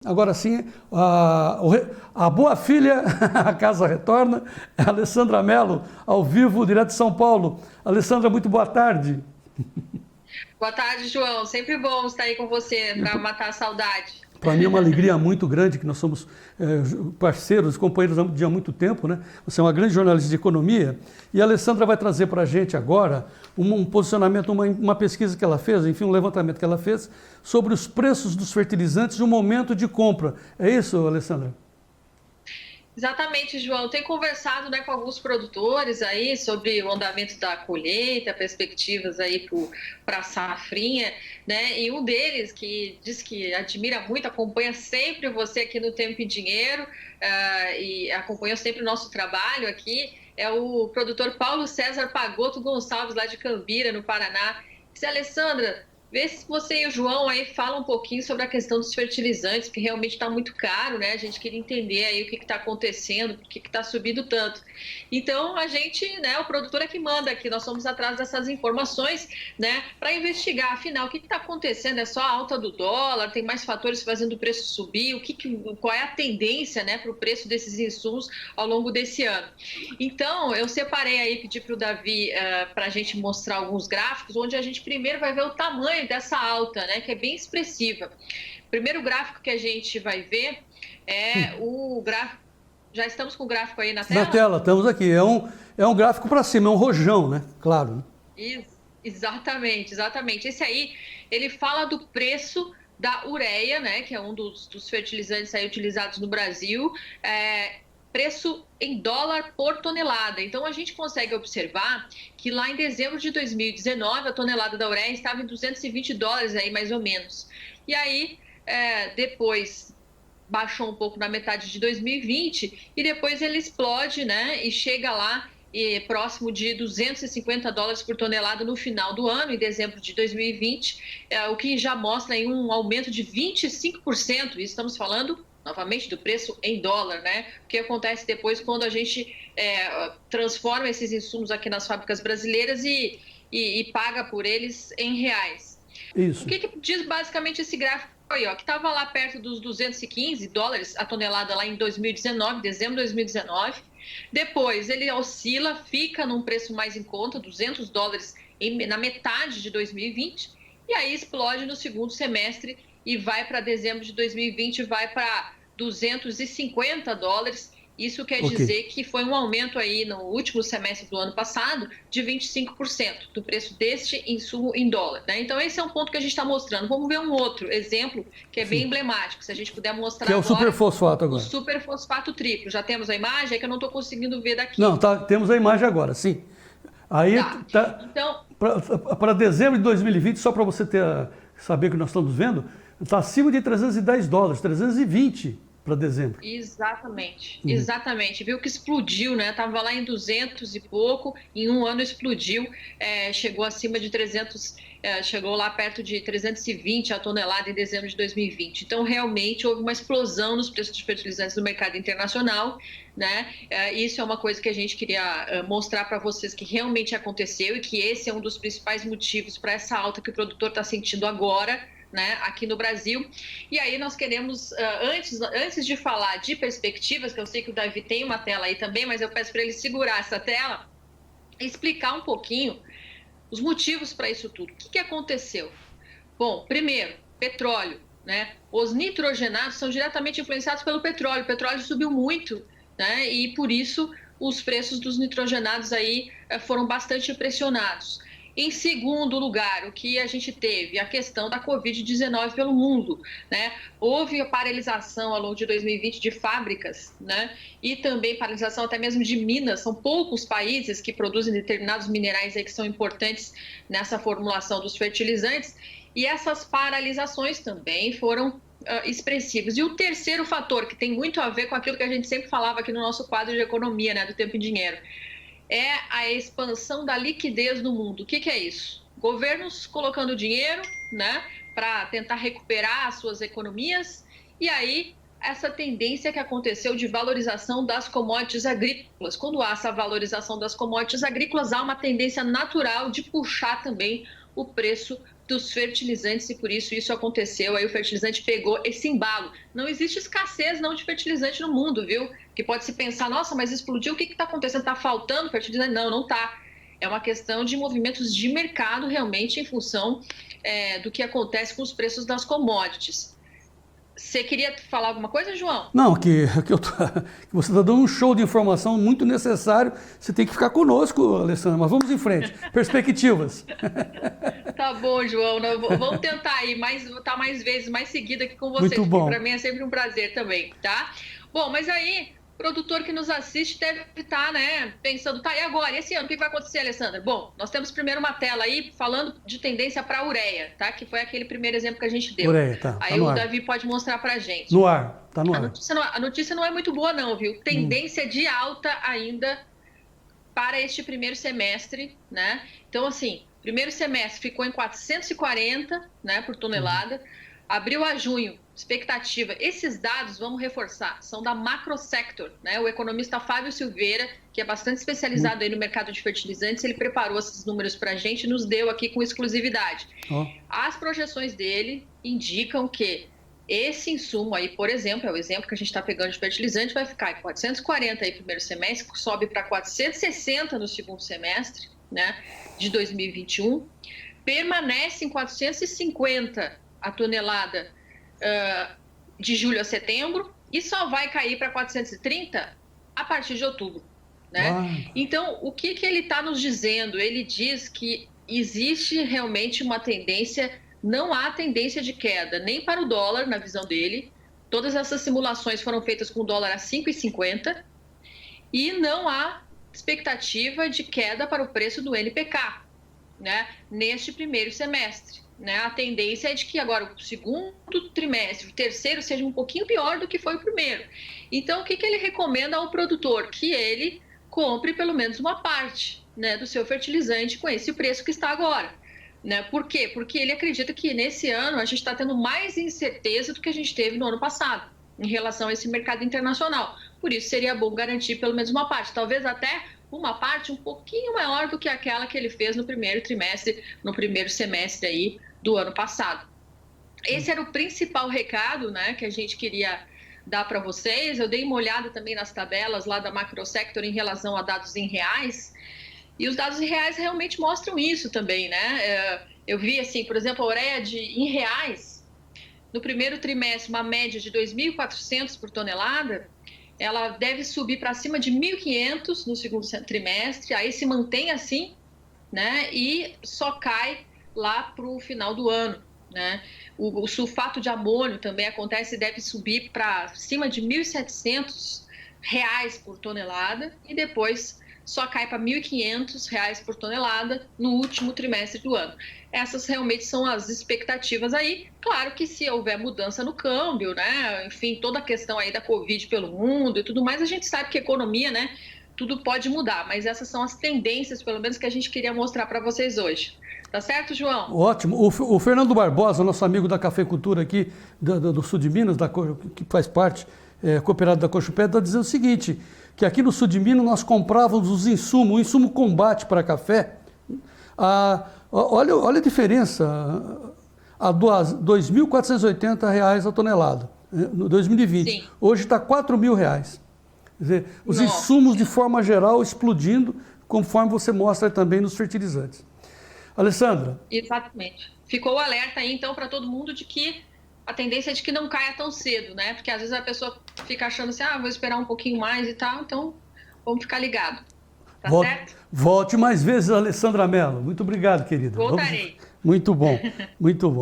Agora sim, a boa filha, a casa retorna, é a Alessandra Mello, ao vivo, direto de São Paulo. Alessandra, muito boa tarde. Boa tarde, João. Sempre bom estar aí com você para matar a saudade. Para mim é uma alegria muito grande que nós somos parceiros, companheiros de há muito tempo, né? Você é uma grande jornalista de economia e a Alessandra vai trazer para a gente agora um posicionamento, uma pesquisa que ela fez, enfim, um levantamento que ela fez sobre os preços dos fertilizantes no momento de compra. É isso, Alessandra? Exatamente, João. Tenho conversado, né, com alguns produtores aí sobre o andamento da colheita, perspectivas aí para a safrinha, né? E um deles que diz que admira muito, acompanha sempre você aqui no Tempo e Dinheiro, e acompanha sempre o nosso trabalho aqui, é o produtor Paulo César Pagotto Gonçalves, lá de Cambira, no Paraná. Disse, Alessandra, vê se você e o João aí falam um pouquinho sobre a questão dos fertilizantes, que realmente está muito caro, né? A gente queria entender aí o que está acontecendo, por que está subindo tanto. Então, a gente, né, o produtor é que manda aqui, nós somos atrás dessas informações, né, para investigar, afinal, o que está acontecendo? É só a alta do dólar? Tem mais fatores fazendo o preço subir? Qual é a tendência, né, para o preço desses insumos ao longo desse ano? Então, eu separei aí, pedi para o Davi para a gente mostrar alguns gráficos, onde a gente primeiro vai ver o tamanho dessa alta, né, que é bem expressiva. O primeiro gráfico que a gente vai ver é o gráfico. Já estamos com o gráfico aí na tela? Na tela, estamos aqui. É um gráfico para cima, é um rojão, né? Claro. Exatamente, exatamente. Esse aí, ele fala do preço da ureia, né, que é um dos fertilizantes aí utilizados no Brasil, preço em dólar por tonelada. Então, a gente consegue observar que lá em dezembro de 2019, a tonelada da ureia estava em $220 aí, mais ou menos. E aí, depois baixou um pouco na metade de 2020 e depois ele explode, né, e chega lá próximo de $250 por tonelada no final do ano, em dezembro de 2020, o que já mostra aí um aumento de 25%. E estamos falando novamente do preço em dólar, né? O que acontece depois quando a gente transforma esses insumos aqui nas fábricas brasileiras e paga por eles em reais. Isso. O que diz basicamente esse gráfico aí, ó, que estava lá perto dos $215 a tonelada lá em 2019, dezembro de 2019. Depois ele oscila, fica num preço mais em conta, $200 na metade de 2020, e aí explode no segundo semestre e vai para dezembro de 2020, vai para $250. Isso quer dizer que foi um aumento aí no último semestre do ano passado de 25% do preço deste insumo em dólar, né? Então esse é um ponto que a gente está mostrando. Vamos ver um outro exemplo que é bem emblemático, se a gente puder mostrar que é o agora, superfosfato agora. O superfosfato triplo. Já temos a imagem? É que eu não estou conseguindo ver daqui. Não, temos a imagem agora, sim. Aí, então, para dezembro de 2020, só para você saber o que nós estamos vendo, está acima de $310, 320 para dezembro. Exatamente, exatamente. Viu que explodiu, né? Tava lá em 200 e pouco, em um ano explodiu, chegou acima de 300, chegou lá perto de 320 a tonelada em dezembro de 2020. Então, realmente, houve uma explosão nos preços de fertilizantes no mercado internacional, né? Isso é uma coisa que a gente queria mostrar para vocês que realmente aconteceu e que esse é um dos principais motivos para essa alta que o produtor está sentindo agora, né, aqui no Brasil. E aí nós queremos, antes de falar de perspectivas, que eu sei que o Davi tem uma tela aí também, mas eu peço para ele segurar essa tela, explicar um pouquinho os motivos para isso tudo. O que aconteceu? Bom, primeiro, petróleo, né? Os nitrogenados são diretamente influenciados pelo petróleo. O petróleo subiu muito, né? E por isso os preços dos nitrogenados aí foram bastante pressionados. Em segundo lugar, o que a gente teve? A questão da Covid-19 pelo mundo, né? Houve a paralisação ao longo de 2020 de fábricas, né? E também paralisação até mesmo de minas. São poucos países que produzem determinados minerais aí que são importantes nessa formulação dos fertilizantes. E essas paralisações também foram expressivos. E o terceiro fator, que tem muito a ver com aquilo que a gente sempre falava aqui no nosso quadro de economia, né, do Tempo e Dinheiro, é a expansão da liquidez no mundo. O que é isso? Governos colocando dinheiro, né, para tentar recuperar as suas economias, e aí essa tendência que aconteceu de valorização das commodities agrícolas. Quando há essa valorização das commodities agrícolas, há uma tendência natural de puxar também o preço dos fertilizantes e por isso aconteceu. Aí o fertilizante pegou esse embalo. Não existe escassez não de fertilizante no mundo, viu? Que pode se pensar, nossa, mas explodiu, o que está acontecendo? Está faltando fertilizante? Não, não está. É uma questão de movimentos de mercado realmente em função do que acontece com os preços das commodities. Você queria falar alguma coisa, João? Não, que você está dando um show de informação muito necessário. Você tem que ficar conosco, Alessandra, mas vamos em frente. Perspectivas. Tá bom, João. Vamos tentar ir mais vezes, mais seguida aqui com vocês. Muito bom. Para mim é sempre um prazer também, tá? Bom, mas aí, produtor que nos assiste deve estar, né, pensando, tá, e agora? E esse ano, o que vai acontecer, Alessandra? Bom, nós temos primeiro uma tela aí falando de tendência para a ureia, tá? Que foi aquele primeiro exemplo que a gente deu. Ureia, tá. Aí o Davi pode mostrar pra gente. No ar, tá no ar. A notícia não é muito boa não, viu? Tendência de alta ainda para este primeiro semestre, né? Então, assim, primeiro semestre ficou em 440, né, por tonelada. Abril a junho, expectativa. Esses dados, vamos reforçar, são da Macrosector, né? O economista Fábio Silveira, que é bastante especializado aí no mercado de fertilizantes, ele preparou esses números para a gente e nos deu aqui com exclusividade. As projeções dele indicam que esse insumo aí, por exemplo, é o exemplo que a gente está pegando de fertilizante, vai ficar em 440 aí no primeiro semestre, sobe para 460 no segundo semestre, né, de 2021, permanece em 450 a tonelada de julho a setembro e só vai cair para 430 a partir de outubro, né? Então, o que ele está nos dizendo? Ele diz que existe realmente uma tendência, não há tendência de queda nem para o dólar, na visão dele. Todas essas simulações foram feitas com o dólar a 5,50 e não há expectativa de queda para o preço do NPK, né, neste primeiro semestre. Né? A tendência é de que agora o segundo trimestre, o terceiro, seja um pouquinho pior do que foi o primeiro. Então, o que ele recomenda ao produtor? Que ele compre pelo menos uma parte, né, do seu fertilizante com esse preço que está agora. Né? Por quê? Porque ele acredita que nesse ano a gente está tendo mais incerteza do que a gente teve no ano passado em relação a esse mercado internacional. Por isso, seria bom garantir pelo menos uma parte, talvez até uma parte um pouquinho maior do que aquela que ele fez no primeiro trimestre, no primeiro semestre aí do ano passado. Esse era o principal recado, né, que a gente queria dar para vocês. Eu dei uma olhada também nas tabelas lá da Macrosector em relação a dados em reais, e os dados em reais realmente mostram isso também, né? Eu vi, assim, por exemplo, a ureia em reais, no primeiro trimestre, uma média de 2.400 por tonelada, ela deve subir para cima de 1.500 no segundo trimestre, aí se mantém assim, né, e só cai lá para o final do ano, né? O sulfato de amônio também acontece e deve subir para cima de R$ 1.700 por tonelada e depois só cai para R$ 1.500 por tonelada no último trimestre do ano. Essas realmente são as expectativas aí. Claro que se houver mudança no câmbio, né? Enfim, toda a questão aí da Covid pelo mundo e tudo mais, a gente sabe que a economia, né? Tudo pode mudar, mas essas são as tendências, pelo menos, que a gente queria mostrar para vocês hoje. Tá certo, João? Ótimo. O Fernando Barbosa, nosso amigo da cafeicultura aqui do sul de Minas, que faz parte, cooperado da Cochupé, está dizendo o seguinte, que aqui no sul de Minas nós comprávamos os insumos, o insumo combate para café, olha a diferença, a R$ 2.480 a tonelada, no 2020. Sim. Hoje está R$ 4.000. Quer dizer, os insumos de forma geral explodindo, conforme você mostra também nos fertilizantes. Alessandra? Exatamente. Ficou o alerta aí, então, para todo mundo de que a tendência é de que não caia tão cedo, né? Porque às vezes a pessoa fica achando assim, vou esperar um pouquinho mais e tal, então vamos ficar ligado. Tá certo? Volte mais vezes, Alessandra Mello. Muito obrigado, querida. Voltarei. Muito bom, muito bom.